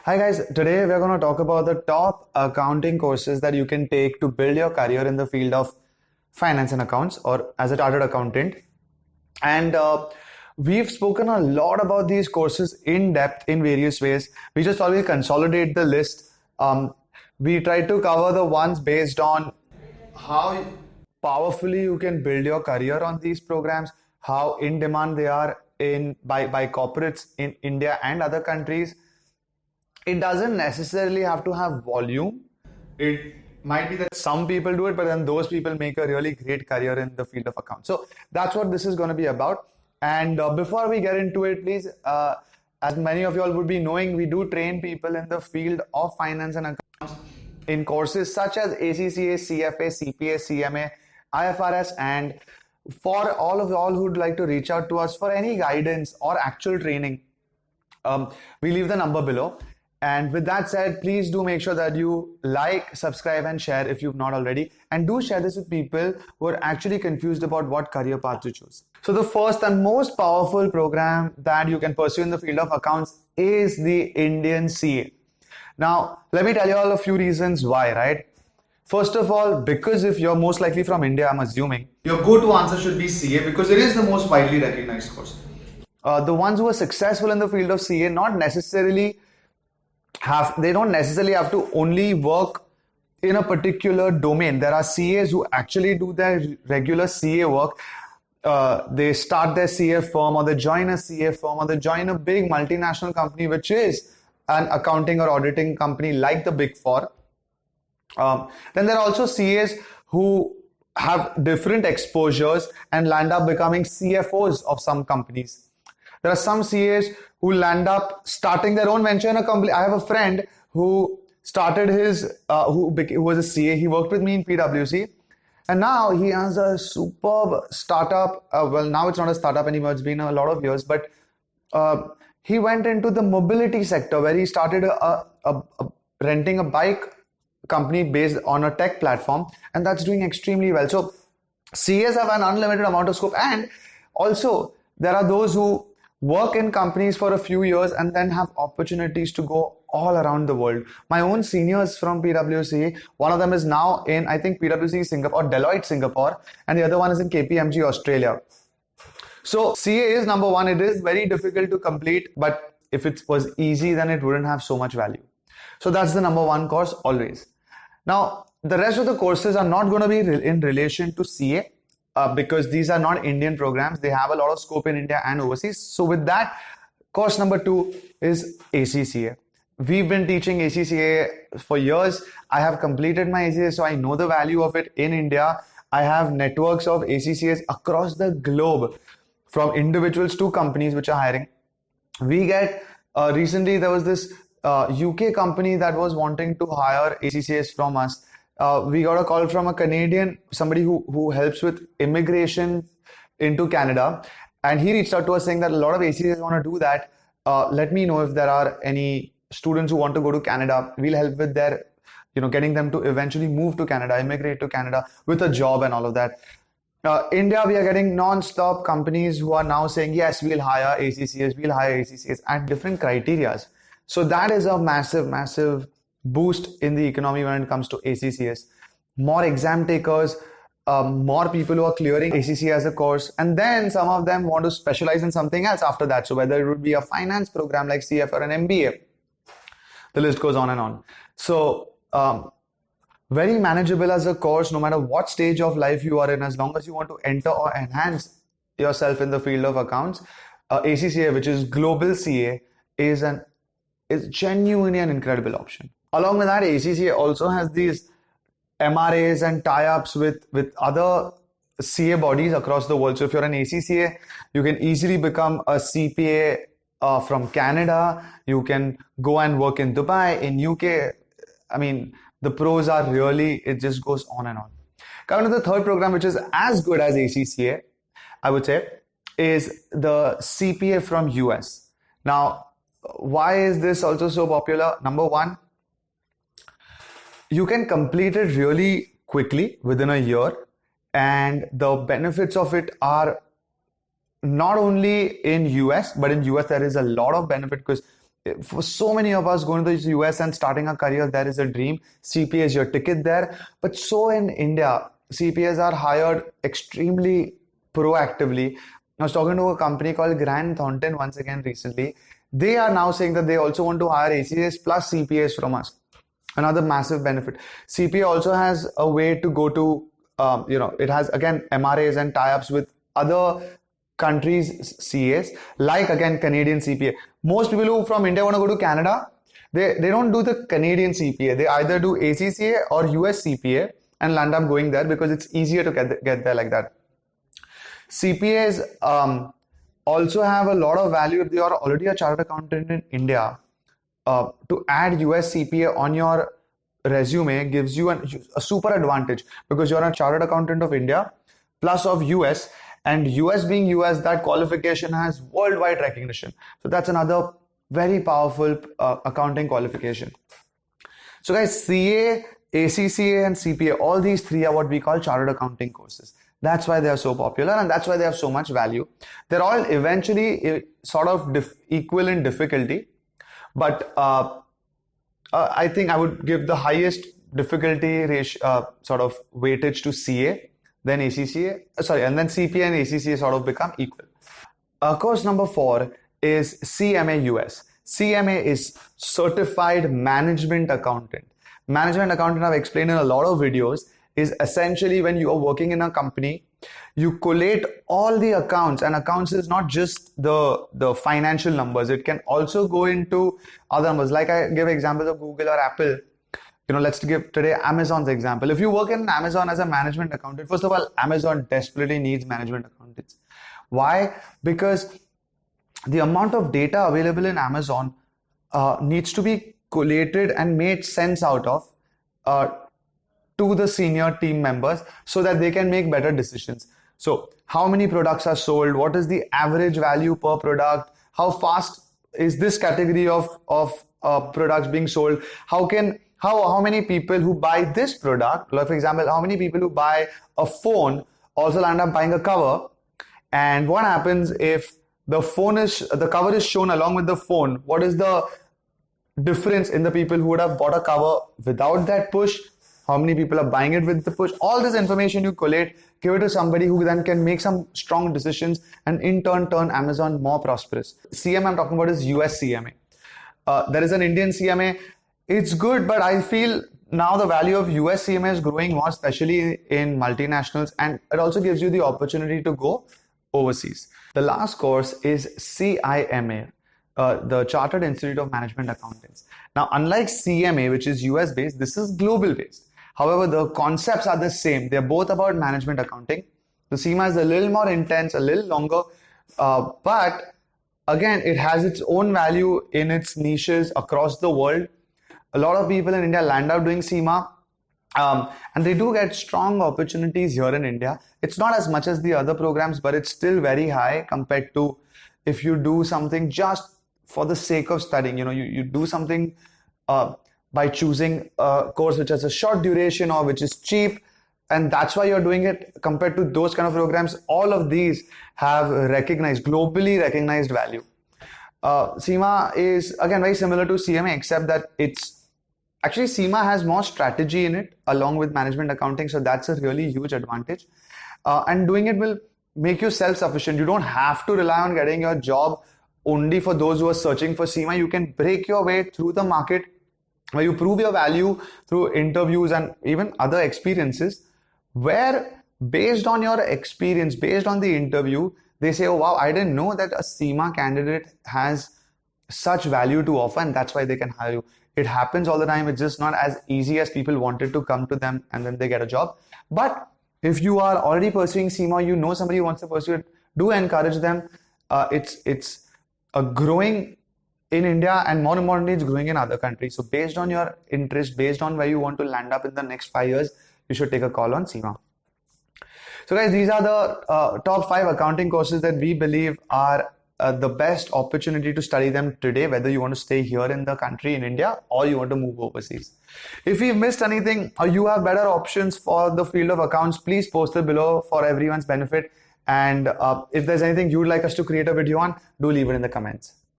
Hi guys, today we're going to talk about the top accounting courses that you can take to build your career in the field of finance and accounts or as a chartered accountant. And we've spoken a lot about these courses in depth in various ways. We just thought we'll consolidate the list. We tried to cover the ones based on how powerfully you can build your career on these programs, how in demand they are in by corporates in India and other countries. It doesn't necessarily have to have volume. It might be that some people do it, but then those people make a really great career in the field of accounts. So that's what this is going to be about. And before we get into it, please, as many of you all would be knowing, we do train people in the field of finance and accounts in courses such as ACCA, CFA, CPA, CMA, IFRS, and for all of y'all who'd like to reach out to us for any guidance or actual training, we leave the number below. And with that said, please do make sure that you like, subscribe, and share if you've not already. And do share this with people who are actually confused about what career path to choose. So the first and most powerful program that you can pursue in the field of accounts is the Indian CA. Now, let me tell you all a few reasons why, right? First of all, because if you're most likely from India, I'm assuming, your go-to answer should be CA because it is the most widely recognized course. The ones who are successful in the field of CA they don't necessarily have to only work in a particular domain. There are CAs who actually do their regular CA work. They start their CA firm, or they join a CA firm, or they join a big multinational company, which is an accounting or auditing company like the Big Four. Then there are also CAs who have different exposures and land up becoming CFOs of some companies. There are some CAs who land up starting their own venture in a company. I have a friend who started who was a CA. He worked with me in PwC, and now he has a superb startup. Well, now it's not a startup anymore. It's been a lot of years, but he went into the mobility sector where he started renting a bike company based on a tech platform, and that's doing extremely well. So CAs have an unlimited amount of scope, and also there are those who work in companies for a few years and then have opportunities to go all around the world. My own seniors from PwC, one of them is now in, I think, PwC Singapore, or Deloitte Singapore, and the other one is in KPMG Australia. So CA is number one. It is very difficult to complete, but if it was easy, then it wouldn't have so much value. So that's the number one course always. Now, the rest of the courses are not going to be in relation to CA. Because these are not Indian programs. They have a lot of scope in India and overseas. So with that, course number 2 is ACCA. We've been teaching ACCA for years. I have completed my ACCA, so I know the value of it in India. I have networks of ACCAs across the globe, from individuals to companies which are hiring. We get, recently there was this UK company that was wanting to hire ACCAs from us. We got a call from a Canadian, somebody who helps with immigration into Canada, and he reached out to us saying that a lot of ACCAs want to do that. Let me know if there are any students who want to go to Canada. We'll help with their, getting them to eventually move to Canada, immigrate to Canada with a job and all of that. India, we are getting non-stop companies who are now saying, yes, we'll hire ACCAs at different criterias. So that is a massive, massive boost in the economy when it comes to ACCAs. More exam takers, more people who are clearing ACCA as a course, and then some of them want to specialize in something else after that. So whether it would be a finance program like CF or an MBA, the list goes on and on. So very manageable as a course, no matter what stage of life you are in, as long as you want to enter or enhance yourself in the field of accounts. ACCA, which is Global CA, is genuinely an incredible option. Along with that, ACCA also has these MRAs and tie-ups with other CA bodies across the world. So if you're an ACCA, you can easily become a CPA from Canada. You can go and work in Dubai, in UK. I mean, the pros are really, it just goes on and on. Coming to the third program, which is as good as ACCA, I would say, is the CPA from US. Now, why is this also so popular? Number one, you can complete it really quickly within a year, and the benefits of it are not only in US, but in US there is a lot of benefit because For so many of us going to the US and starting a career, there is a dream. CPA is your ticket there. But so in India, CPAs are hired extremely proactively. I was talking to a company called Grant Thornton once again recently. They are now saying that they also want to hire ACAs plus CPAs from us. Another massive benefit. CPA also has a way to go to, it has again MRAs and tie-ups with other countries' CAs, like again Canadian CPA. Most people who from India want to go to Canada, they don't do the Canadian CPA. They either do ACCA or US CPA and land up going there because it's easier to get there like that. CPAs also have a lot of value if you are already a chartered accountant in India. To add US CPA on your resume gives you a super advantage because you're a chartered accountant of India plus of US, and US being US, that qualification has worldwide recognition. So that's another very powerful accounting qualification. So guys, CA, ACCA and CPA, all these three are what we call chartered accounting courses. That's why they are so popular and that's why they have so much value. They're all eventually sort of equal in difficulty, but I think I would give the highest difficulty ratio, sort of weightage to CA, then ACCA, and then CPA and ACCA sort of become equal. Course number 4 is CMA US. CMA is Certified Management Accountant. Management Accountant, I've explained in a lot of videos, is essentially when you are working in a company, you collate all the accounts, and accounts is not just the financial numbers. It can also go into other numbers. Like I give examples of Google or Apple. Let's give today Amazon's example. If you work in Amazon as a management accountant, first of all, Amazon desperately needs management accountants. Why? Because the amount of data available in Amazon needs to be collated and made sense out of to the senior team members so that they can make better decisions. So how many products are sold? What is the average value per product? How fast is this category of products being sold? How many people who buy this product, like for example, how many people who buy a phone also end up buying a cover? And what happens if the cover is shown along with the phone? What is the difference in the people who would have bought a cover without that push? How many people are buying it with the push? All this information you collate, give it to somebody who then can make some strong decisions and in turn Amazon more prosperous. CMA I'm talking about is US CMA. There is an Indian CMA. It's good, but I feel now the value of US CMA is growing more, especially in multinationals, and it also gives you the opportunity to go overseas. The last course is CIMA, the Chartered Institute of Management Accountants. Now, unlike CMA, which is US based, this is global based. However, the concepts are the same. They're both about management accounting. The CIMA is a little more intense, a little longer, but again, it has its own value in its niches across the world. A lot of people in India land up doing CIMA, and they do get strong opportunities here in India. It's not as much as the other programs, but it's still very high compared to if you do something just for the sake of studying. You do something by choosing a course which has a short duration or which is cheap, and that's why you're doing it. Compared to those kind of programs, all of these have globally recognized value. CIMA is again very similar to CMA, except that actually CIMA has more strategy in it along with management accounting, so that's a really huge advantage. And doing it will make you self-sufficient. You don't have to rely on getting your job only for those who are searching for CIMA. You can break your way through the market where you prove your value through interviews and even other experiences, where based on your experience, based on the interview, they say, oh wow, I didn't know that a CIMA candidate has such value to offer, and that's why they can hire you. It happens all the time. It's just not as easy as people wanted to come to them and then they get a job. But if you are already pursuing CIMA, you know somebody who wants to pursue it, do encourage them. It's a growing in India, and more importantly, it's growing in other countries. So based on your interest, based on where you want to land up in the next 5 years, you should take a call on CIMA. So guys, these are the top 5 accounting courses that we believe are the best opportunity to study them today, whether you want to stay here in the country in India or you want to move overseas. If you've missed anything or you have better options for the field of accounts, please post it below for everyone's benefit. And if there's anything you'd like us to create a video on, do leave it in the comments.